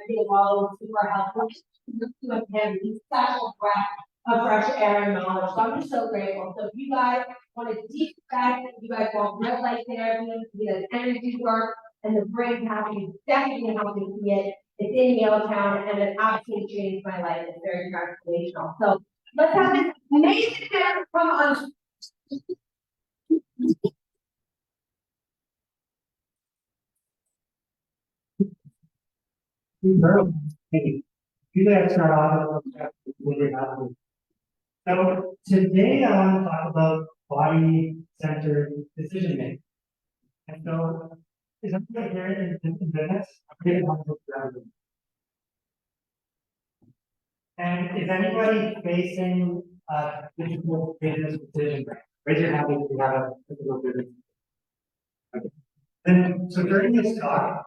being all super helpful to him. He's such a breath of fresh air and knowledge. So I'm just so grateful. So if you guys want to deep dive, you guys want real life therapy, he does energy work, and the brain happening definitely helped me see it. It's in Yaletown, and it absolutely changed my life. It's very transformational. So let's have this amazing man come on. Hey, usually I start off with your help. So today I want to talk about body-centered decision making. And so is everybody here in business? And is anybody facing a difficult business decision? Raise your hand if you have a difficult business. Okay. And so during this talk,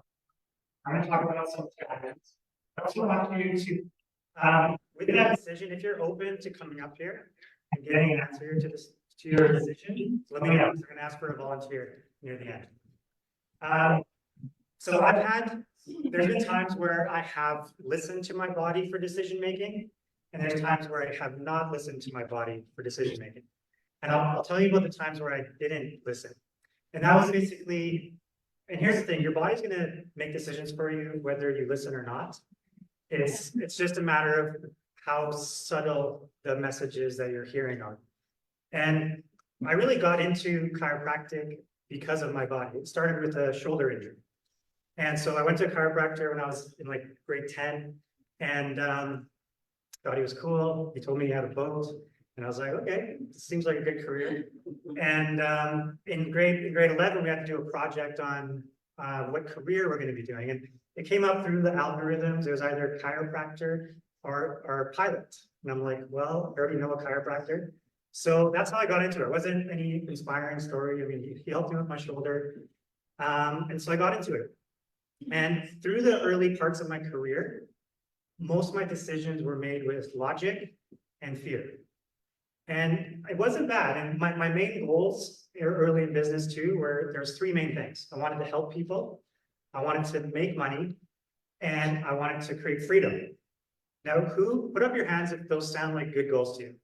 I'm going to talk about some strategies. I also want you to, with that decision, if you're open to coming up here and getting an answer to this to your decision, let me know. I'm going to ask for a volunteer near the end. So there's been times where I have listened to my body for decision making, and there's times where I have not listened to my body for decision making. And I'll tell you about the times where I didn't listen. And that was basically. And here's the thing, your body's going to make decisions for you, whether you listen or not. It's just a matter of how subtle the message is that you're hearing on. And I really got into chiropractic because of my body. It started with a shoulder injury. And so I went to a chiropractor when I was in like grade 10 and thought he was cool. He told me he had a boat. And I was like, okay, this seems like a good career. And in grade 11, we had to do a project on what career we're going to be doing. And it came up through the algorithms. It was either chiropractor or pilot. And I'm like, well, I already know a chiropractor. So that's how I got into it. It wasn't any inspiring story. I mean, he helped me with my shoulder. And so I got into it. And through the early parts of my career, most of my decisions were made with logic and fear. And it wasn't bad. And my main goals early in business too, were there's three main things. I wanted to help people, I wanted to make money, and I wanted to create freedom. Now, put up your hands if those sound like good goals to you?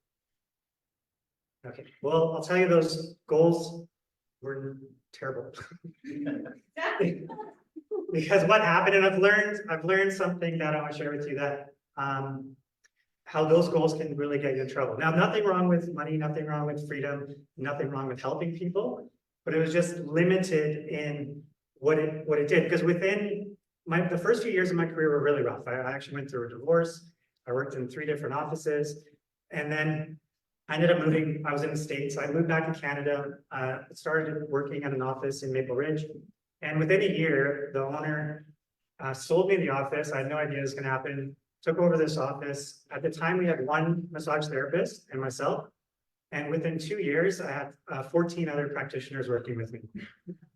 Okay, well, I'll tell you those goals were terrible. Because what happened, and I've learned something that I want to share with you, that how those goals can really get you in trouble. Now, nothing wrong with money, nothing wrong with freedom, nothing wrong with helping people, but it was just limited in what it did. Because within the first few years of my career were really rough. I actually went through a divorce. I worked in 3 different offices, and then I ended up moving. I was in the States. I moved back to Canada, started working at an office in Maple Ridge, and within a year, the owner sold me the office. I had no idea it was going to happen. Took over this office. At the time, we had 1 massage therapist and myself. And within 2 years, I had 14 other practitioners working with me.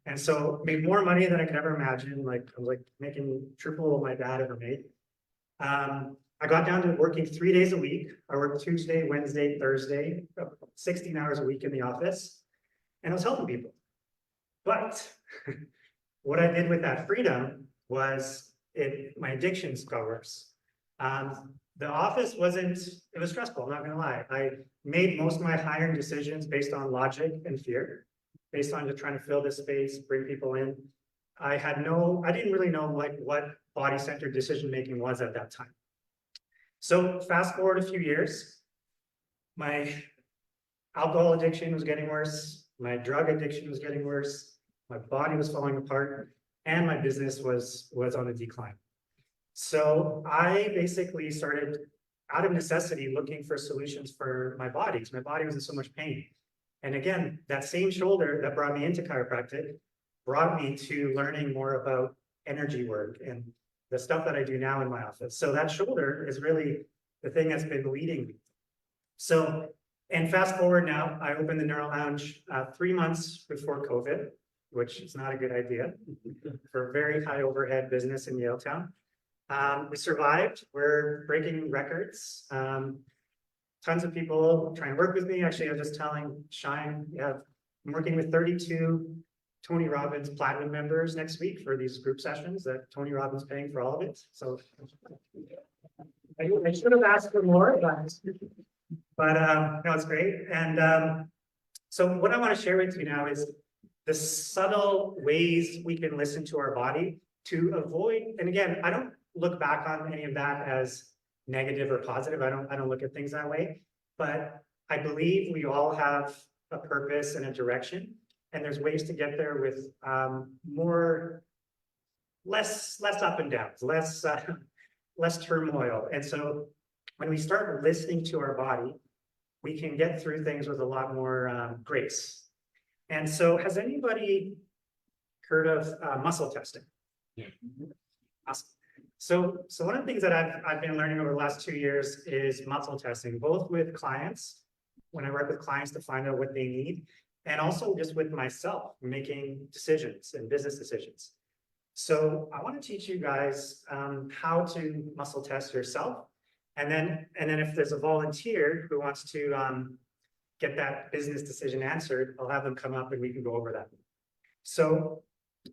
And so made more money than I could ever imagine. Like I was like making triple what my dad ever made. I got down to working 3 days a week. I worked Tuesday, Wednesday, Thursday, 16 hours a week in the office. And I was helping people. But what I did with that freedom was my addictions got worse. The office it was stressful, I'm not gonna lie. I made most of my hiring decisions based on logic and fear, based on just trying to fill this space, bring people in. I didn't really know like what body-centered decision-making was at that time. So fast forward a few years, my alcohol addiction was getting worse, my drug addiction was getting worse, my body was falling apart, and my business was on a decline. So I basically started, out of necessity, looking for solutions for my body, because my body was in so much pain. And again, that same shoulder that brought me into chiropractic brought me to learning more about energy work and the stuff that I do now in my office. So that shoulder is really the thing that's been leading me. So, and fast forward now, I opened the Neuro Lounge 3 months before COVID, which is not a good idea for a very high overhead business in Yaletown. We survived. We're breaking records. Tons of people trying to work with me. Actually, I was just telling Shine, I'm working with 32 Tony Robbins Platinum members next week for these group sessions that Tony Robbins paying for all of it. So I should have asked for more, but no, it's great. And so what I want to share with you now is the subtle ways we can listen to our body to avoid. And again, I don't look back on any of that as negative or positive. I don't look at things that way. But I believe we all have a purpose and a direction. And there's ways to get there with less up and downs, less turmoil. And so when we start listening to our body, we can get through things with a lot more grace. And so has anybody heard of muscle testing? Yeah. Awesome. So one of the things that I've been learning over the last 2 years is muscle testing, both with clients, when I work with clients to find out what they need, and also just with myself, making decisions and business decisions. So I want to teach you guys how to muscle test yourself. And then if there's a volunteer who wants to get that business decision answered, I'll have them come up and we can go over that. So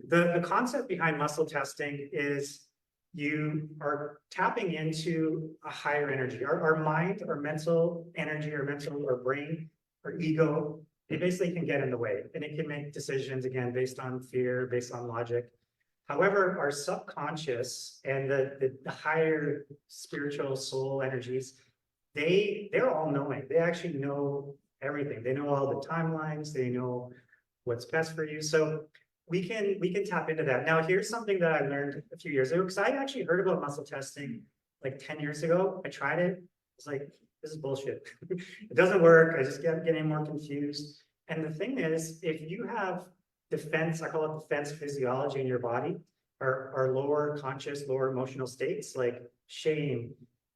the concept behind muscle testing is you are tapping into a higher energy. Our mind, our mental energy, our brain, our ego, it basically can get in the way, and it can make decisions, again, based on fear, based on logic. However, our subconscious and the higher spiritual soul energies, they're all knowing. They actually know everything. They know all the timelines. They know what's best for you. So we can tap into that. Now, here's something that I learned a few years ago, because I actually heard about muscle testing like 10 years ago. I tried it. It's like, this is bullshit. It doesn't work. I just kept getting more confused. And the thing is, if you have defense, I call it defense physiology in your body, or lower conscious, lower emotional states like shame,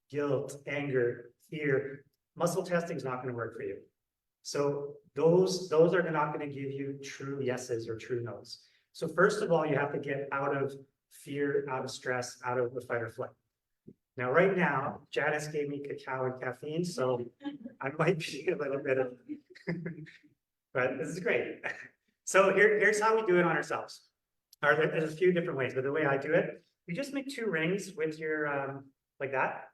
guilt, anger, fear, muscle testing is not going to work for you. So those are not going to give you true yeses or true nos. So first of all, you have to get out of fear, out of stress, out of the fight or flight. Now, right now, Janice gave me cacao and caffeine, so I might be a little bit of, but this is great. So here's how we do it on ourselves. There's a few different ways, but the way I do it, you just make 2 rings with your, like that.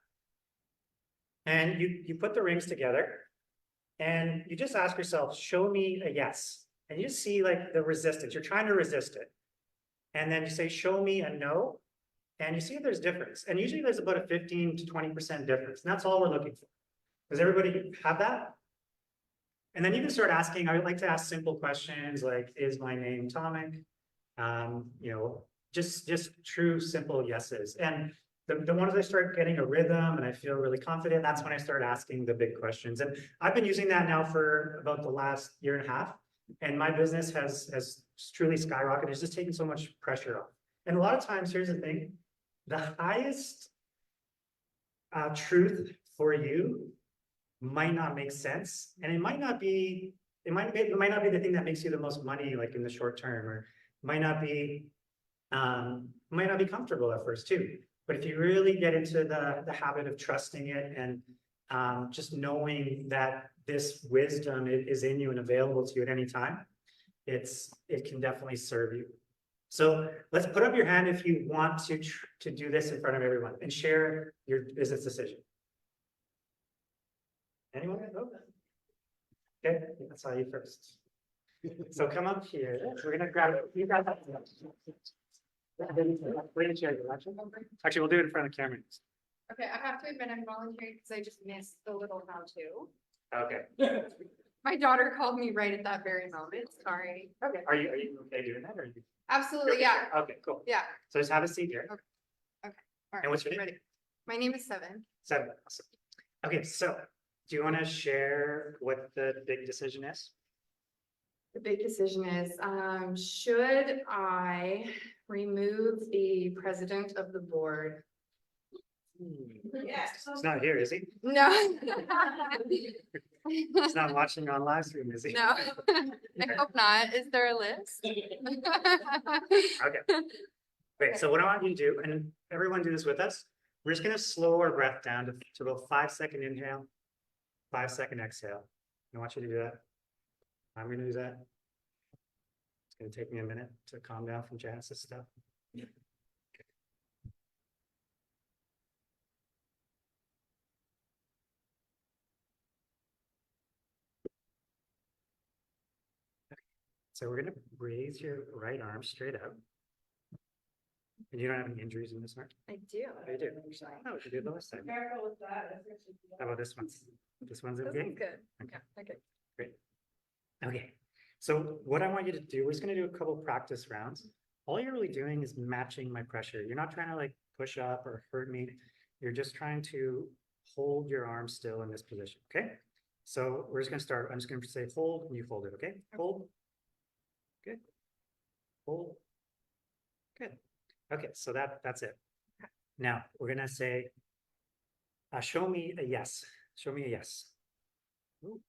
And you put the rings together. And you just ask yourself, show me a yes. And you see like the resistance. You're trying to resist it. And then you say, show me a no. And you see if there's difference. And usually there's about a 15 to 20% difference. And that's all we're looking for. Does everybody have that? And then you can start asking, I would like to ask simple questions like, is my name Tomek? Just true, simple yeses. And the ones I start getting a rhythm and I feel really confident, that's when I start asking the big questions. And I've been using that now for about the last 1.5 years. And my business has truly skyrocketed. It's just taken so much pressure off. And a lot of times, here's the thing, the highest truth for you might not make sense. And it might not be the thing that makes you the most money, like in the short term, or might not be comfortable at first too. But if you really get into the habit of trusting it and just knowing that this wisdom is in you and available to you at any time, it can definitely serve you. So let's put up your hand if you want to do this in front of everyone and share your business decision. Anyone? Okay, I saw you first. So come up here. We're gonna grab it. You grab that. Actually, we'll do it in front of the camera. Okay, I have to admit I'm volunteering because I just missed the little how-to. Okay. My daughter called me right at that very moment. Sorry. Okay. Are you okay doing that? Or are you... Absolutely, yeah. Okay, cool. Yeah. So just have a seat here. Okay. All right. And what's your name? Ready. My name is Seven. Seven. Awesome. Okay, so do you want to share what the big decision is? The big decision is, should I remove the president of the board? Yes. He's not here, is he? No. He's not watching on live stream, is he? No, I hope not. Is there a list? Okay. Great. So what I want you to do, and everyone do this with us, we're just going to slow our breath down to about 5-second inhale, 5-second exhale. I want you to do that. I'm going to do that. It's gonna take me a minute to calm down from Janice's stuff. So we're gonna raise your right arm straight up. And you don't have any injuries in this arm? I do. Oh, you do? Oh, you did the last time. Careful with that. How about this one? This one's This okay? is good. Okay. Okay. Great. Okay, so what I want you to do, we're just gonna do a couple practice rounds. All you're really doing is matching my pressure. You're not trying to like push up or hurt me. You're just trying to hold your arm still in this position, okay? So we're just gonna start, I'm just gonna say hold and you hold it, okay? Hold. Good. Hold. Good. Okay, so that's it. Now, we're gonna say, show me a yes. Show me a yes. Ooh,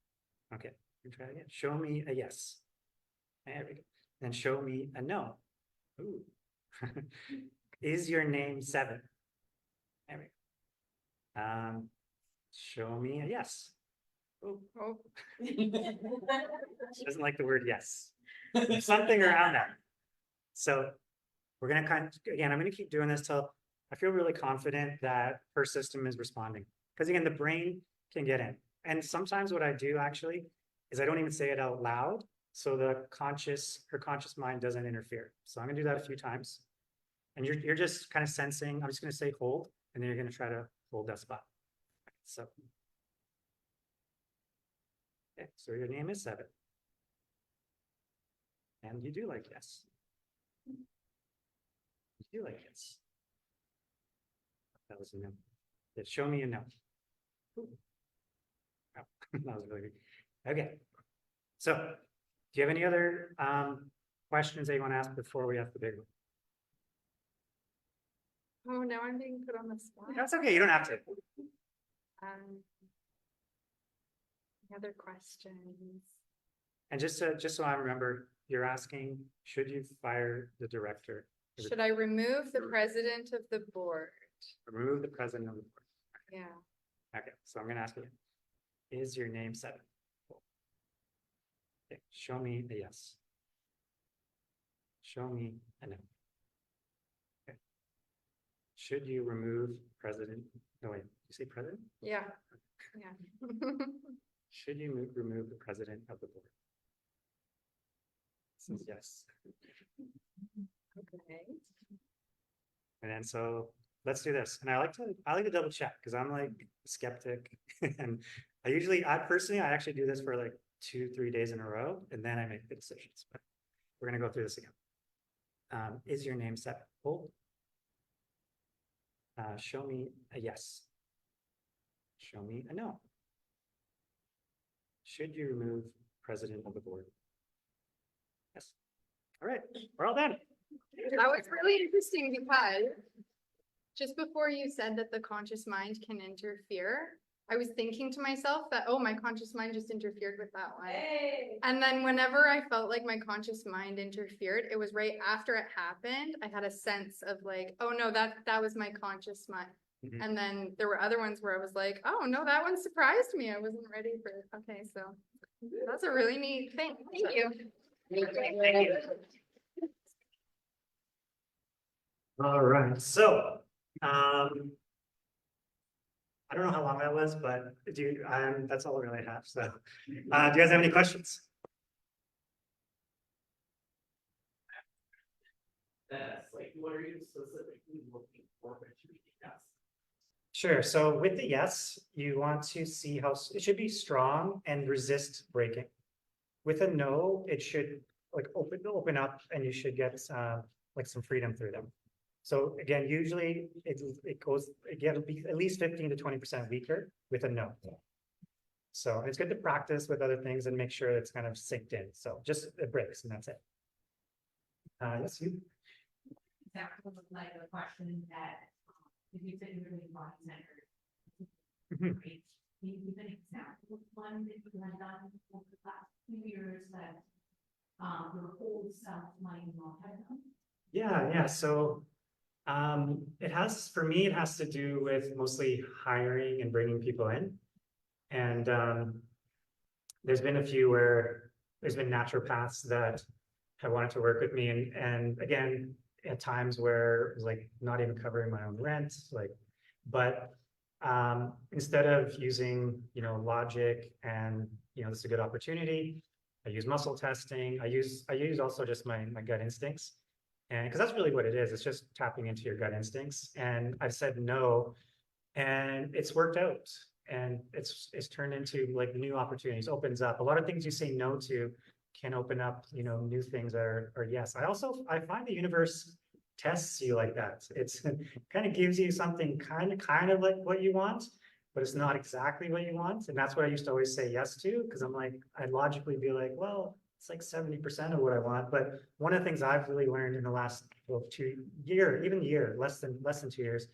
okay, try again. Show me a yes. There we go. Then show me a no. Ooh. Is your name 7? There we go. Show me a yes. Oh, Oh, doesn't like the word yes. Something around that. So we're gonna again, I'm gonna keep doing this till I feel really confident that her system is responding. Because again, the brain can get in. And sometimes what I do actually is I don't even say it out loud. So her conscious mind doesn't interfere. So I'm gonna do that a few times. And you're just kind of sensing, I'm just gonna say hold, and then you're gonna try to hold that spot. So, okay, so your name is 7. And you do like yes. You do like yes. That was a no. Yeah, show me a no. Ooh. Oh, that was really good. Okay. So, do you have any other questions that you want to ask before we have the big one? oh, now I'm being put on the spot. That's okay. You don't have to. Any other questions? And just so I remember, you're asking, should you fire the director? Should I remove the president of the board? Remove the president of the board. Yeah. Okay, so I'm going to ask you, is your name 7? Okay, show me a yes. Show me a no. Okay. Should you remove president? No, wait, you say president? Yeah. Yeah. Should you remove the president of the board? This is yes. Okay. And then so let's do this. And I like to double check because I'm like a skeptic. And I personally actually do this for like 2-3 days in a row, and then I make the decisions. But we're gonna go through this again. Is your name 7? Hold. Show me a yes. Show me a no. Should you remove president of the board? Yes. All right, we're all done. That was really interesting because just before you said that the conscious mind can interfere, I was thinking to myself that, oh, my conscious mind just interfered with that one. Hey. And then whenever I felt like my conscious mind interfered, it was right after it happened. I had a sense of like, oh no, that was my conscious mind. Mhm. And then there were other ones where I was like, oh no, that one surprised me. I wasn't ready for it. Okay, so that's a really neat thing. Thank you. Thank you. All right, so I don't know how long that was, but that's all I really have. So do you guys have any questions? That's like, what are you specifically looking for? Yes. Sure. So with the yes, you want to see how it should be strong and resist breaking. With a no, it should like open up, and you should get like some freedom through them. So again, usually it gets at least 15 to 20% weaker with a no. So it's good to practice with other things and make sure it's kind of synced in. So just it breaks and that's it. Yes, you. That would look like a question that, if you said you're really body centered. Great. Can you give an example of one that you have done over the last few years that, your whole self might not have done? Yeah. So for me, it has to do with mostly hiring and bringing people in. And there's been a few where there's been naturopaths that wanted to work with me, and again, at times where it was like not even covering my own rent, like, but instead of using, logic and, this is a good opportunity, I use muscle testing. I use also just my gut instincts. And because that's really what it is, it's just tapping into your gut instincts. And I've said no, and it's worked out. And it's turned into like new opportunities, opens up. A lot of things you say no to can open up, new things that are yes. I find the universe tests you like that. It's kind of gives you something kind of like what you want, but it's not exactly what you want. And that's what I used to always say yes to, because I'm like, I'd logically be like, well, it's like 70% of what I want. But one of the things I've really learned in the last less than 2 years,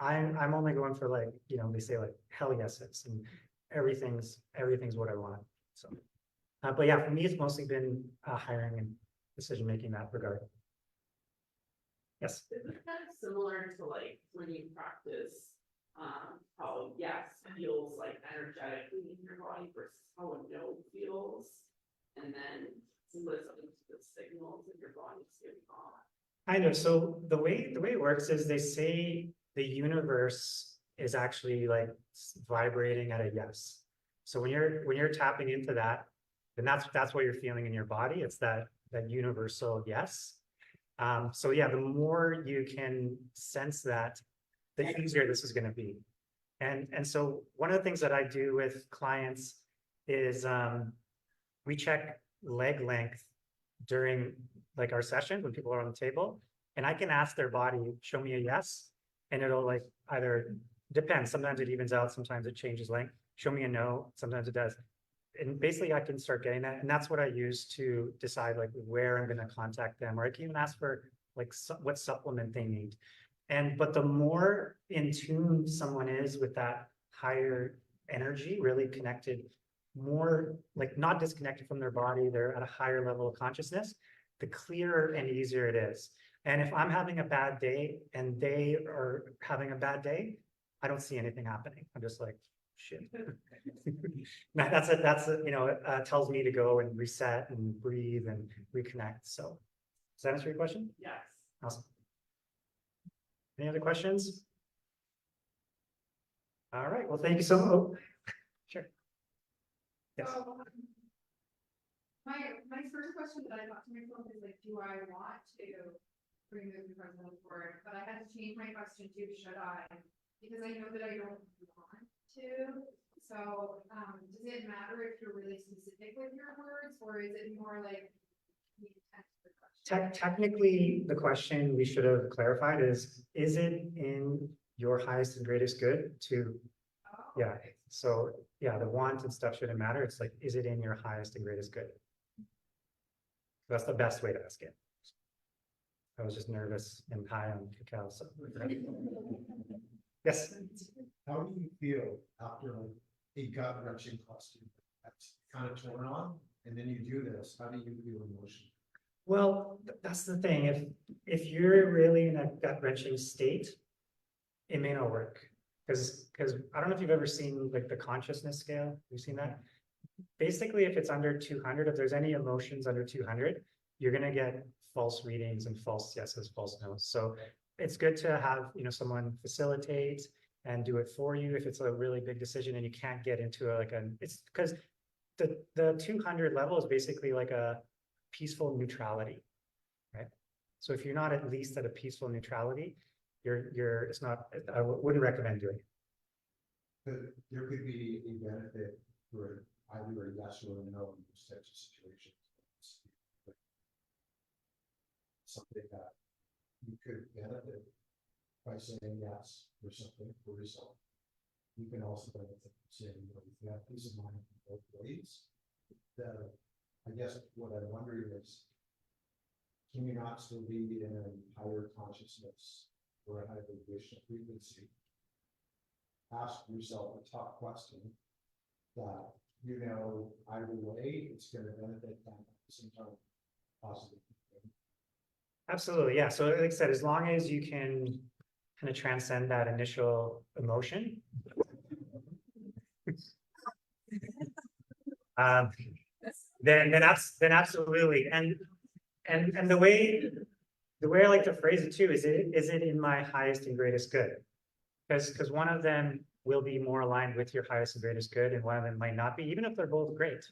I'm only going for like, they say like hell yeses, and everything's what I want. So, but yeah, for me, it's mostly been hiring and decision making in that regard. Yes. Is it kind of similar to like when you practice, how yes feels like energetically in your body versus how a no feels, and then listen to the signals that your body's giving off? Kind of. So the way it works is they say the universe is actually like vibrating at a yes. So when you're tapping into that, then that's what you're feeling in your body. It's that universal yes. So yeah, the more you can sense that, the easier this is going to be. And so one of the things that I do with clients is we check leg length during like our sessions when people are on the table, and I can ask their body, show me a yes, and it'll like either depends. Sometimes it evens out, sometimes it changes length. Show me a no, sometimes it does. And basically I can start getting that. And that's what I use to decide like where I'm going to contact them, or I can even ask for like what supplement they need. But the more in tune someone is with that higher energy, really connected, more like not disconnected from their body, they're at a higher level of consciousness, the clearer and easier it is. And if I'm having a bad day and they are having a bad day, I don't see anything happening. I'm just like, shit. Tells me to go and reset and breathe and reconnect. So does that answer your question? Yes. Awesome. Any other questions? All right, well, thank you so much. Oh, sure. Yes. So, my first question that I thought to myself is like, do I want to bring the president forward? But I had to change my question to should I? Because I know that I don't want to. So, does it matter if you're really specific with your words, or is it more like the intent of the question? Technically, the question we should have clarified is it in your highest and greatest good to, yeah. So yeah, the want and stuff shouldn't matter. It's like, is it in your highest and greatest good? That's the best way to ask it. I was just nervous and high on cacao. So. Yes. How do you feel after a gut wrenching question that's kind of torn on, and then you do this? How do you feel emotionally? Well, that's the thing. If you're really in a gut wrenching state, it may not work. Because I don't know if you've ever seen like the consciousness scale. Have you seen that? Basically, if it's under 200, if there's any emotions under 200, you're going to get false readings and false yeses, false nos. So it's good to have, someone facilitate and do it for you if it's a really big decision and you can't get into it's because the 200 level is basically like a peaceful neutrality, right? So if you're not at least at a peaceful neutrality, it's not, I wouldn't recommend doing it. But there could be a benefit for either a yes or a no in those types of situations. Something that you could benefit by saying yes or something for yourself. You can also benefit from saying no. You have peace of mind in both ways. I guess what I'm wondering is, can you not still be in a higher consciousness or a higher vibration frequency? Ask yourself a tough question that either way it's going to benefit them at the same time positive. Absolutely, yeah. So like I said, as long as you can kind of transcend that initial emotion, then absolutely. And And the way I like to phrase it too, is it in my highest and greatest good? Because one of them will be more aligned with your highest and greatest good, and one of them might not be, even if they're both great,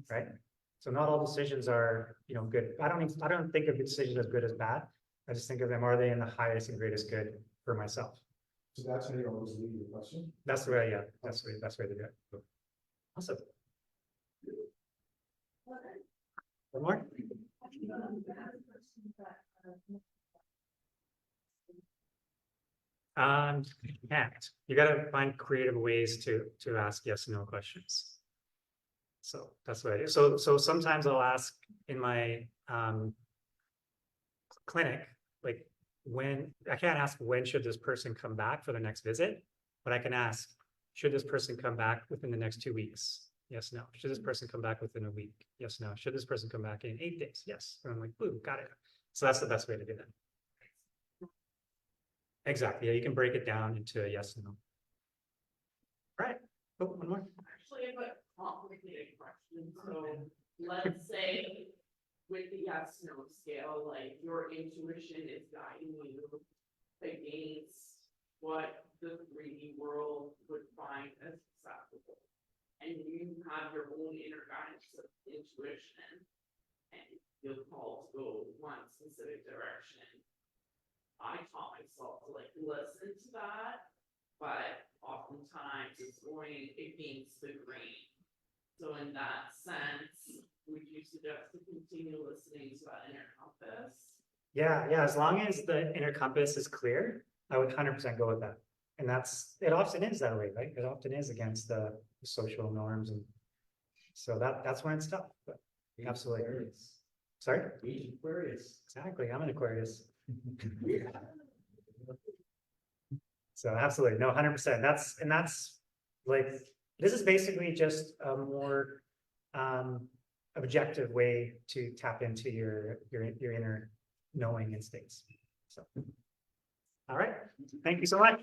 right? So not all decisions are, good. I don't think of decisions as good as bad. I just think of them, are they in the highest and greatest good for myself? So that's how you always leave your question. That's the way, yeah, that's the best way to do it. Awesome. One more? Can't. You gotta find creative ways to ask yes and no questions. So that's what I do. So sometimes I'll ask in my clinic, like when I can't ask when should this person come back for the next visit, but I can ask, should this person come back within the next 2 weeks? Yes, no. Should this person come back within a week? Yes, no. Should this person come back in 8 days? Yes. And I'm like, boom, got it. So that's the best way to do that. Exactly. Yeah, you can break it down into a yes and no. All right. Oh, one more. Actually, I have a complicated question. So let's say with the yes, no scale, like your intuition is guiding you against what the 3D world would find as acceptable. And you have your own inner guidance of intuition and you're called to go one specific direction. I taught myself to like listen to that, but oftentimes it's going against the grain. So in that sense, would you suggest to continue listening to that inner compass? Yeah, as long as the inner compass is clear, I would 100% go with that. And it often is that way, right? It often is against the social norms, and so that's when it's tough. But absolutely. Aquarius. Sorry? Aquarius. Exactly. I'm an Aquarius. So absolutely, no, 100%. That's like, this is basically just a more objective way to tap into your inner knowing instincts. So, all right, thank you so much.